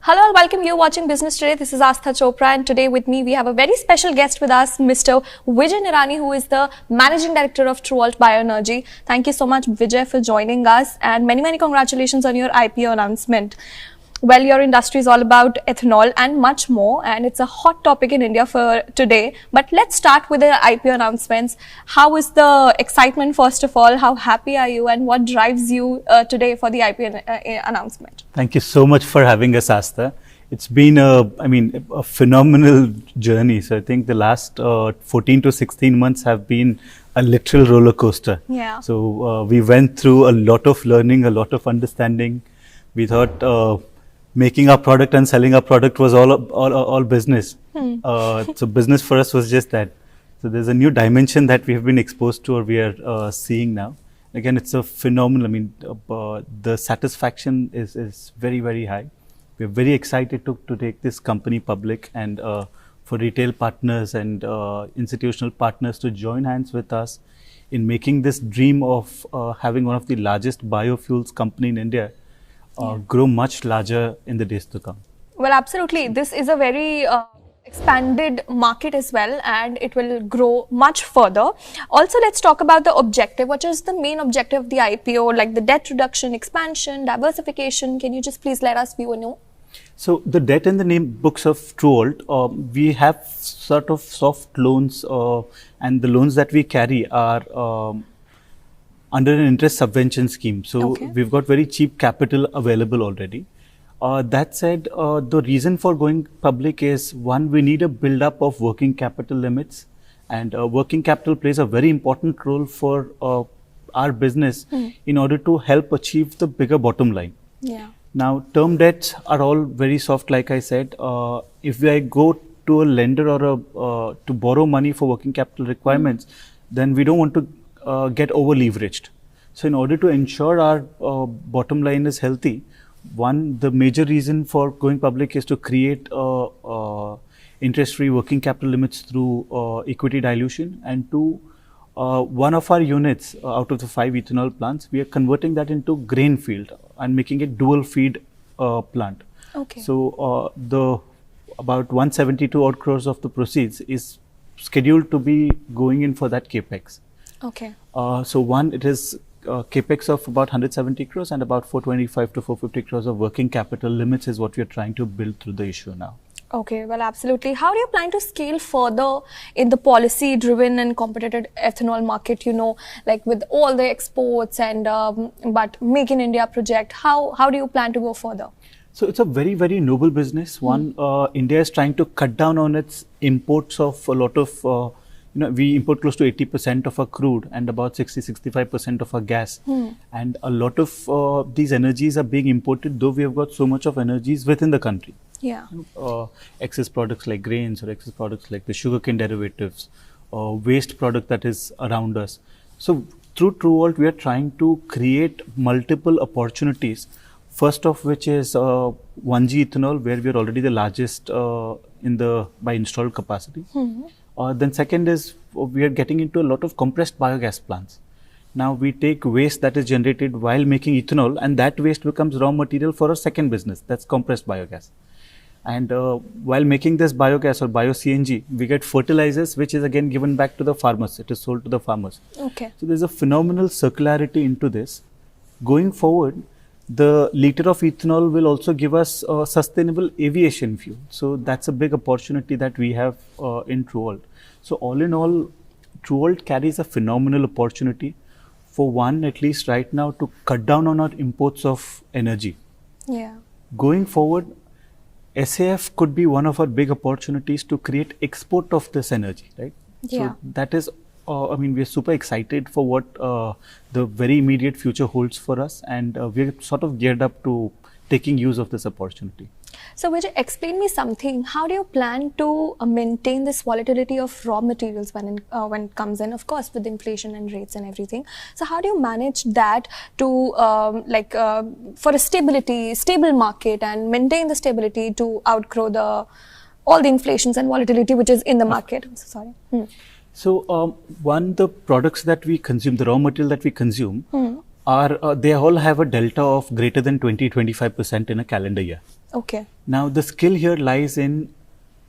Hello and welcome. You're watching Business Today. This is Aastha Chopra, and today with me we have a very special guest with us, Mr. Vijay Nirani, who is the Managing Director of TruAlt Bioenergy. Thank you so much, Vijay, for joining us, and many congratulations on your IPO announcement. Well, your industry is all about ethanol and much more, and it's a hot topic in India for today. But let's start with the IPO announcements. How is the excitement, first of all? How happy are you, and what drives you today for the IPO announcement? Thank you so much for having us, Aastha. It's been a phenomenal journey. So I think the last 14 to 16 months have been a literal roller coaster. Yeah. So we went through a lot of learning, a lot of understanding. We thought making our product and selling our product was all business. So business for us was just that. So there's a new dimension that we have been exposed to, or we are seeing now. Again, it's a phenomenal. I mean, the satisfaction is very high. We're very excited to take this company public, and for retail partners and institutional partners to join hands with us in making this dream of having one of the largest biofuels company in India grow much larger in the days to come. Well, absolutely. This is a very expanded market as well, and it will grow much further. Also, let's talk about the objective. What is the main objective of the IPO, like the debt reduction, expansion, diversification? Can you just please let us viewer know? So the debt in the name books of TruAlt, we have sort of soft loans, and the loans that we carry are under an interest subvention scheme. So we've got very cheap capital available already. That said, the reason for going public is, one, we need a build-up of working capital limits, and working capital plays a very important role for our business in order to help achieve the bigger bottom line. Yeah. Now, term debts are all very soft, like I said. If I go to a lender or to borrow money for working capital requirements, then we don't want to get over leveraged. So in order to ensure our bottom line is healthy, one, the major reason for going public is to create interest-free working capital limits through equity dilution, and two, one of our units out of the 5 ethanol plants, we are converting that into grain field and making it dual feed plant. Okay. So the about 172 odd crores of the proceeds is scheduled to be going in for that capex. Okay. So one, it is capex of about 170 crores and about 425 to 450 crores of working capital limits is what we are trying to build through the issue now. Okay, well, absolutely. How do you plan to scale further in the policy-driven and competitive ethanol market, you know, like with all the exports and but Make in India project, how do you plan to go further? So it's a very noble business. One, India is trying to cut down on its imports of a lot of we import close to 80% of our crude and about 60-65% of our gas. And a lot of these energies are being imported, though we have got so much of energies within the country. Yeah. Excess products like grains or excess products like the sugarcane derivatives, waste product that is around us. So through TruAlt, we are trying to create multiple opportunities. First of which is 1G ethanol, where we are already the largest by installed capacity. Then second is we are getting into a lot of compressed biogas plants. Now we take waste that is generated while making ethanol, and that waste becomes raw material for our second business, that's compressed biogas. And while making this biogas or bio-CNG, we get fertilizers, which is again given back to the farmers. It is sold to the farmers. Okay. So there's a phenomenal circularity into this. Going forward, the liter of ethanol will also give us sustainable aviation fuel. So that's a big opportunity that we have in TruAlt. So all in all, TruAlt carries a phenomenal opportunity for one, at least right now, to cut down on our imports of energy. Yeah. Going forward, SAF could be one of our big opportunities to create export of this energy, right? Yeah. So that is, we're super excited for what the very immediate future holds for us, and we're sort of geared up to taking use of this opportunity. So Vijay, explain me something. How do you plan to maintain this volatility of raw materials when it comes in, of course, with inflation and rates and everything? So how do you manage that to for a stable market and maintain the stability to outgrow all the inflations and volatility which is in the market? I'm so sorry. So one, the products that we consume, the raw material that we consume, they all have a delta of greater than 20-25% in a calendar year. Okay. Now, the skill here lies in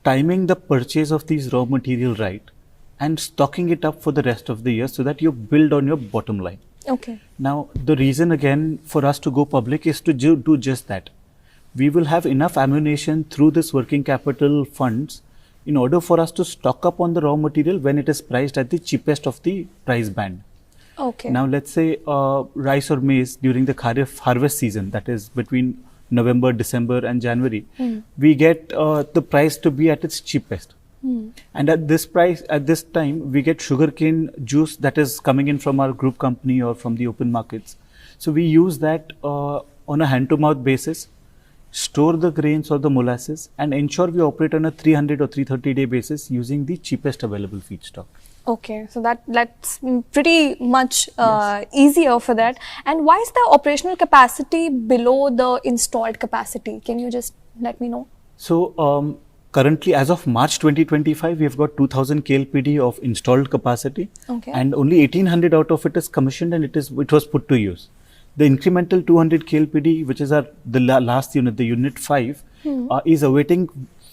timing the purchase of these raw material right and stocking it up for the rest of the year so that you build on your bottom line. Okay. Now, the reason again for us to go public is to do just that. We will have enough ammunition through this working capital funds in order for us to stock up on the raw material when it is priced at the cheapest of the price band. Okay. Now, let's say rice or maize during the kharif harvest season, that is between November, December, and January, we get the price to be at its cheapest. And at this price, at this time, we get sugarcane juice that is coming in from our group company or from the open markets. So we use that on a hand-to-mouth basis, store the grains or the molasses, and ensure we operate on a 300 or 330-day basis using the cheapest available feedstock. Okay, so that's pretty much Yes. easier for that. And why is the operational capacity below the installed capacity? Can you just let me know? So currently, as of March 2025, we have got 2000 KLPD of installed capacity, Okay. and only 1800 out of it is commissioned and it was put to use. The incremental 200 KLPD, which is the last unit, the unit 5,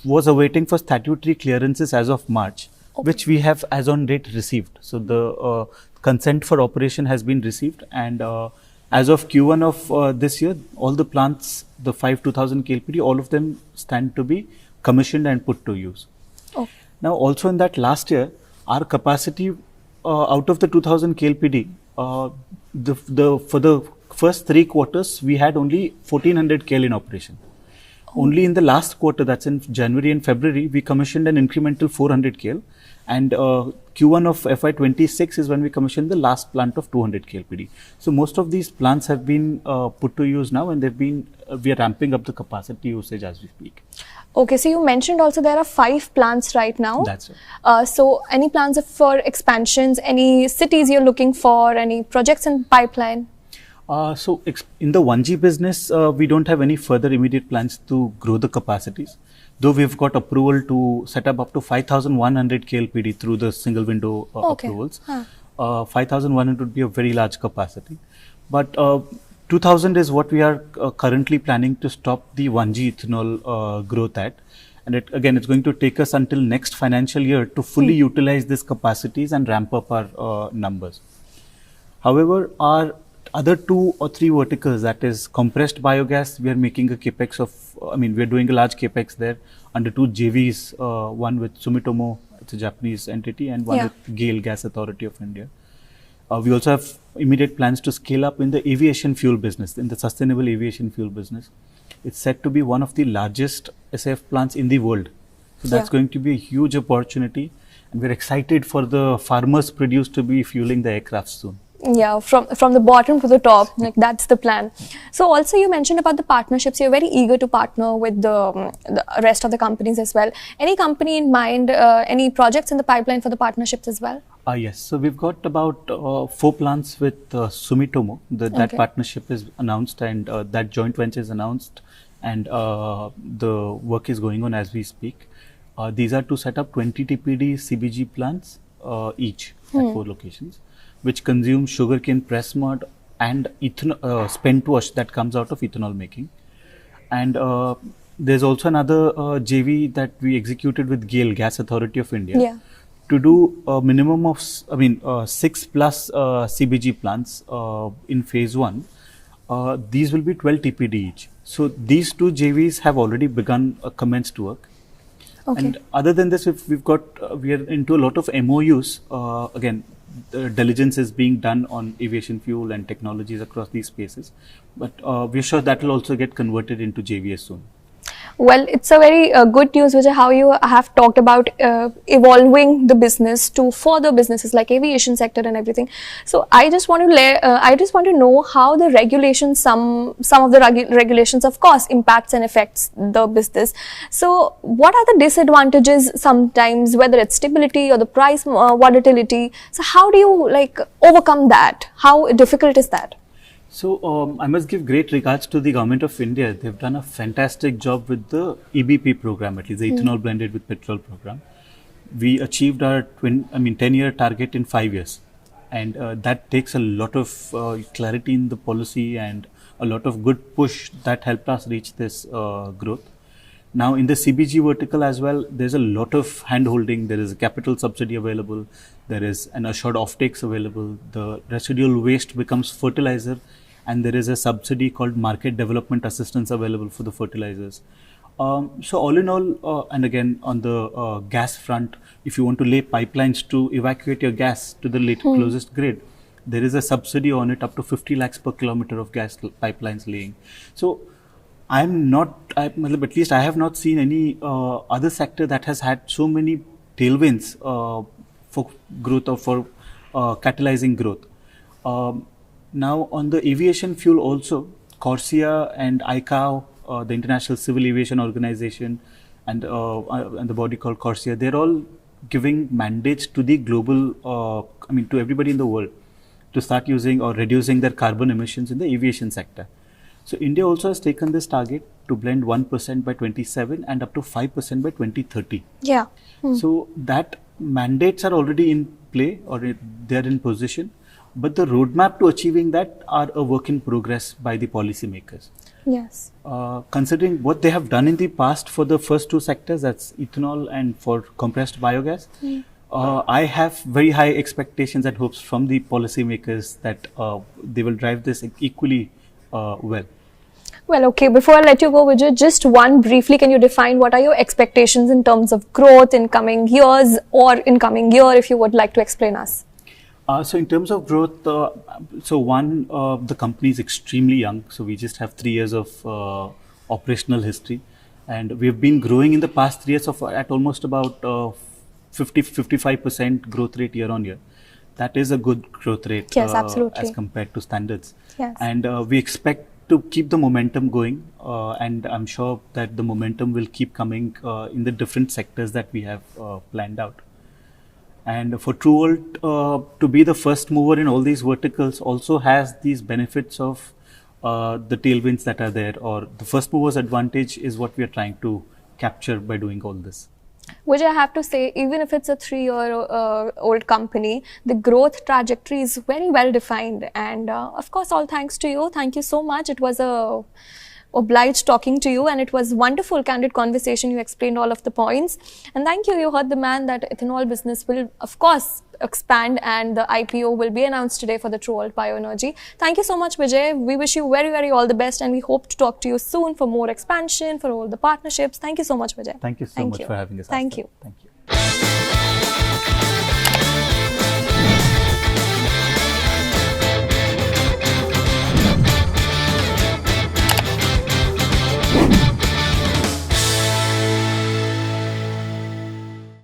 was awaiting for statutory clearances as of March, which we have as on date received. So the consent for operation has been received, and as of Q1 of this year, all the plants, the 2000 KLPD, all of them stand to be commissioned and put to use. Oh. Now, also in that last year, our capacity out of the 2000 KLPD, for the first 3 quarters, we had only 1400 KL in operation. Only in the last quarter, that's in January and February, we commissioned an incremental 400 KL. And Q1 of FY26 is when we commissioned the last plant of 200 KLPD. So most of these plants have been put to use now, and we are ramping up the capacity usage as we speak. Okay, so you mentioned also there are 5 plants right now. That's right. So any plans for expansions, any cities you're looking for, any projects in pipeline? So in the 1G business, we don't have any further immediate plans to grow the capacities, though we've got approval to set up to 5100 KLPD through the single window approvals. 5100 would be a very large capacity, but 2000 is what we are currently planning to stop the 1G ethanol growth at. And it's going to take us until next financial year to fully utilize these capacities and ramp up our numbers. However, our other 2 or 3 verticals, that is compressed biogas, we are making a capex of, we are doing a large capex there under 2 JVs, one with Sumitomo, it's a Japanese entity, and one with GAIL, Gas Authority of India. We also have immediate plans to scale up in the aviation fuel business, in the sustainable aviation fuel business. It's said to be one of the largest SAF plants in the world. So that's going to be a huge opportunity, and we're excited for the farmers produced to be fueling the aircraft soon. Yeah, from the bottom to the top, like that's the plan. So also you mentioned about the partnerships. You're very eager to partner with the rest of the companies as well. Any company in mind, any projects in the pipeline for the partnerships as well? Yes, so we've got about 4 plants with Sumitomo. That partnership is announced, and that joint venture is announced, and the work is going on as we speak. These are to set up 20 TPD CBG plants each at 4 locations, which consume sugarcane press mud and spent wash that comes out of ethanol making. And there's also another JV that we executed with GAIL, Gas Authority of India, to do a minimum of 6 plus CBG plants in phase 1. These will be 12 TPD each. So these 2 JVs have already begun commenced work. And other than this, we are into a lot of MOUs. The diligence is being done on aviation fuel and technologies across these spaces, but we're sure that will also get converted into JVS soon. Well, it's a very good news, Vijay, how you have talked about evolving the business to further businesses like aviation sector and everything. So I just want to know how the regulations, some of the regulations, of course, impacts and affects the business. So what are the disadvantages sometimes, whether it's stability or the price volatility? So how do you overcome that? How difficult is that? So I must give great regards to the government of India. They've done a fantastic job with the EBP program, at least the ethanol blended with petrol program. We achieved our 10-year target in 5 years, and that takes a lot of clarity in the policy and a lot of good push that helped us reach this growth. Now, in the CBG vertical as well, there's a lot of hand-holding. There is a capital subsidy available. There is an assured offtakes available. The residual waste becomes fertilizer, and there is a subsidy called market development assistance available for the fertilizers. So all in all, and again on the gas front, if you want to lay pipelines to evacuate your gas to the closest grid, there is a subsidy on it up to 50 lakhs per kilometer of gas pipelines laying. So at least I have not seen any other sector that has had so many tailwinds for growth or for catalyzing growth. Now on the aviation fuel also, Corsia and ICAO, the International Civil Aviation Organization, and the body called Corsia, they're all giving mandates to the global, to everybody in the world to start using or reducing their carbon emissions in the aviation sector. So India also has taken this target to blend 1% by 27 and up to 5% by 2030. Yeah. So that mandates are already in play, or they are in position, but the roadmap to achieving that are a work in progress by the policymakers. Yes. Considering what they have done in the past for the first two sectors, that's ethanol and for compressed biogas, I have very high expectations and hopes from the policymakers that they will drive this equally well. Well, okay, before I let you go, Vijay, just one briefly, can you define what are your expectations in terms of growth in coming years or in coming year, if you would like to explain us? So in terms of growth, the company is extremely young. So we just have 3 years of operational history, and we've been growing in the past 3 years at almost about 55% growth rate year on year. That is a good growth rate, yes, absolutely, as compared to standards. Yes. And we expect to keep the momentum going, and I'm sure that the momentum will keep coming in the different sectors that we have planned out. And for TruAlt to be the first mover in all these verticals also has these benefits of the tailwinds that are there, or the first mover's advantage is what we are trying to capture by doing all this. Which I have to say, even if it's a 3-year-old company, the growth trajectory is very well defined. And of course, all thanks to you. Thank you so much. It was obliged talking to you, and it was wonderful, candid conversation. You explained all of the points. And thank you. You heard the man that ethanol business will, of course, expand, and the IPO will be announced today for the TruAlt Bioenergy. Thank you so much, Vijay. We wish you very, very all the best, and we hope to talk to you soon for more expansion, for all the partnerships. Thank you so much, Vijay. Thank you so much for having us. Thank Aastha. you. Thank you.